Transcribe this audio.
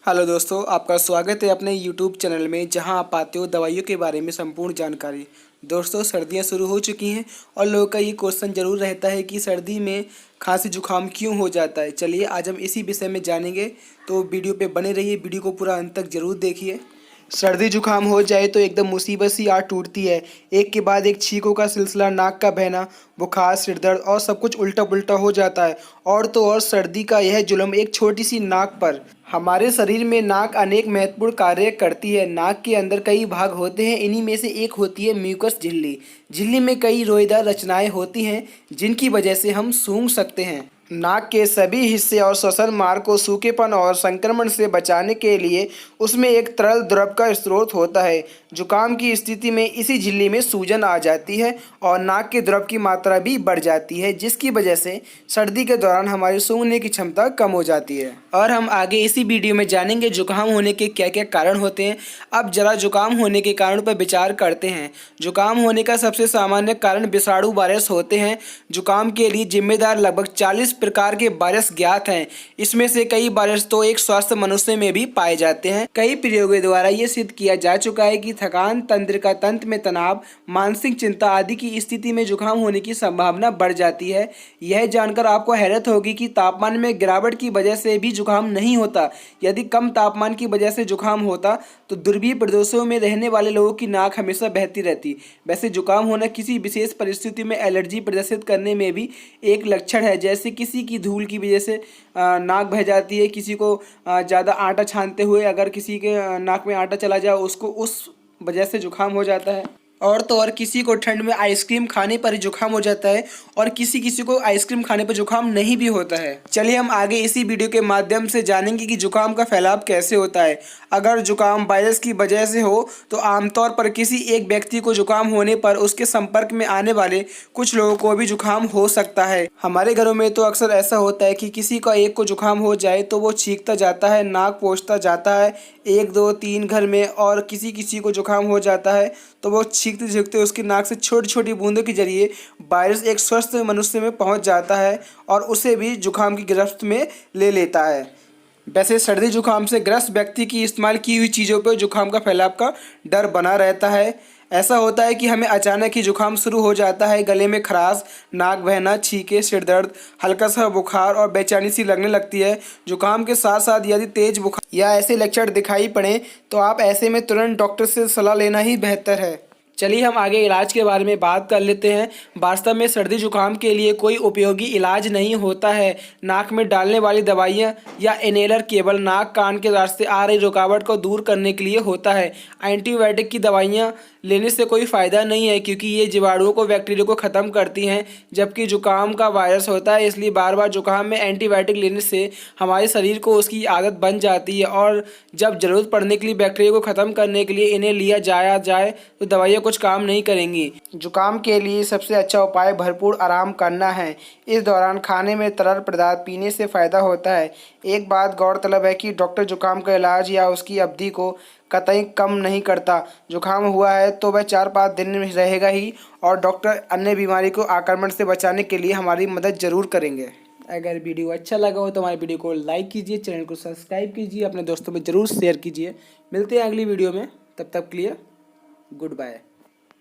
Hello दोस्तों, आपका स्वागत है अपने यूट्यूब चैनल में जहां आप पाते हो दवाइयों के बारे में संपूर्ण जानकारी। दोस्तों, सर्दियां शुरू हो चुकी हैं और लोगों का ये क्वेश्चन ज़रूर रहता है कि सर्दी में खांसी जुकाम क्यों हो जाता है। चलिए आज हम इसी विषय में जानेंगे, तो वीडियो पे बने रहिए, वीडियो को पूरा अंत तक ज़रूर देखिए। सर्दी जुकाम हो जाए तो एकदम मुसीबत सी आ टूटती है। एक के बाद एक छींकों का सिलसिला, नाक का बहना, बुखार, सिर दर्द और सब कुछ उल्टा पुल्टा हो जाता है। और तो और सर्दी का यह जुल्म एक छोटी सी नाक पर। हमारे शरीर में नाक अनेक महत्वपूर्ण कार्य करती है। नाक के अंदर कई भाग होते हैं, इन्हीं में से एक होती है म्यूकस झिल्ली। झिल्ली में कई रोएदार रचनाएं होती हैं जिनकी वजह से हम सूंघ सकते हैं। नाक के सभी हिस्से और श्वसन मार्ग को सूखेपन और संक्रमण से बचाने के लिए उसमें एक तरल द्रव का स्रोत होता है। जुकाम की स्थिति में इसी झिल्ली में सूजन आ जाती है और नाक के द्रव की मात्रा भी बढ़ जाती है, जिसकी वजह से सर्दी के दौरान हमारी सूंघने की क्षमता कम हो जाती है। और हम आगे इसी वीडियो में जानेंगे जुकाम होने के क्या क्या कारण होते हैं। अब जरा जुकाम होने के कारण पर विचार करते हैं। जुकाम होने का सबसे सामान्य कारण विषाणु वायरस होते हैं। जुकाम के लिए जिम्मेदार लगभग 40 प्रकार के वायरस ज्ञात हैं। इसमें से कई वायरस तो एक स्वस्थ मनुष्य में भी पाए जाते हैं। कई प्रयोगों द्वारा ये सिद्ध किया जा चुका है कि थकान, तंत्रिका तंत्र में तनाव, मानसिक चिंता आदि की स्थिति में जुकाम होने की संभावना बढ़ जाती है। यह जानकर आपको हैरत होगी कि तापमान में गिरावट की वजह से भी जुकाम नहीं होता। यदि कम तापमान की वजह से जुकाम होता तो ध्रुवीय प्रदेशों में रहने वाले लोगों की नाक हमेशा बहती रहती। वैसे जुकाम होना किसी विशेष परिस्थिति में एलर्जी प्रदर्शित करने में भी एक लक्षण है। जैसे किसी की धूल की वजह से नाक बह जाती है, किसी को ज़्यादा आटा छानते हुए अगर किसी के नाक में आटा चला जाए उसको उस वजह से जुकाम हो जाता है। और तो और किसी को ठंड में आइसक्रीम खाने पर जुकाम हो जाता है और किसी किसी को आइसक्रीम खाने पर जुकाम नहीं भी होता है। चलिए हम आगे इसी वीडियो के माध्यम से जानेंगे कि जुकाम का फैलाव कैसे होता है। अगर जुकाम वायरस की वजह से हो तो आमतौर पर किसी एक व्यक्ति को जुकाम होने पर उसके संपर्क में आने वाले कुछ लोगों को भी जुकाम हो सकता है। हमारे घरों में तो अक्सर ऐसा होता है कि किसी का एक को जुकाम हो जाए तो वो छींकता जाता है, नाक पोंछता जाता है 1 2 3 घर में, और किसी किसी को जुकाम हो जाता है तो वो छींकते छींकते उसकी नाक से छोटी छोटी बूंदों के जरिए वायरस एक स्वस्थ मनुष्य में पहुंच जाता है और उसे भी जुकाम की गिरफ्त में ले लेता है। वैसे सर्दी जुकाम से ग्रस्त व्यक्ति की इस्तेमाल की हुई चीज़ों पर जुकाम का फैलाव का डर बना रहता है। ऐसा होता है कि हमें अचानक ही जुकाम शुरू हो जाता है, गले में खराश, नाक बहना, छींके, सिर दर्द, हल्का सा बुखार और बेचैनी सी लगने लगती है। जुकाम के साथ साथ यदि तेज बुखार या ऐसे लक्षण दिखाई पड़े तो आप ऐसे में तुरंत डॉक्टर से सलाह लेना ही बेहतर है। चलिए हम आगे इलाज के बारे में बात कर लेते हैं। वास्तव में सर्दी जुकाम के लिए कोई उपयोगी इलाज नहीं होता है। नाक में डालने वाली दवाइयाँ या इनहेलर केवल नाक कान के रास्ते आ रही रुकावट को दूर करने के लिए होता है। एंटीबायोटिक की दवाइयाँ लेने से कोई फ़ायदा नहीं है क्योंकि ये जीवाणुओं को, बैक्टीरिया को ख़त्म करती हैं, जबकि जुकाम का वायरस होता है। इसलिए बार बार जुकाम में एंटीबायोटिक लेने से हमारे शरीर को उसकी आदत बन जाती है और जब ज़रूरत पड़ने के लिए बैक्टीरिया को ख़त्म करने के लिए इन्हें लिया जाए तो दवाइयाँ कुछ काम नहीं करेंगी। जुकाम के लिए सबसे अच्छा उपाय भरपूर आराम करना है। इस दौरान खाने में तरल पदार्थ पीने से फ़ायदा होता है। एक बात गौरतलब है कि डॉक्टर जुकाम का इलाज या उसकी अवधि को कतई कम नहीं करता। जुकाम हुआ है तो वह 4-5 दिन में रहेगा ही और डॉक्टर अन्य बीमारी को आक्रमण से बचाने के लिए हमारी मदद ज़रूर करेंगे। अगर वीडियो अच्छा लगा हो तो हमारे वीडियो को लाइक कीजिए, चैनल को सब्सक्राइब कीजिए, अपने दोस्तों में ज़रूर शेयर कीजिए। मिलते हैं अगली वीडियो में, तब तक के लिए गुड बाय।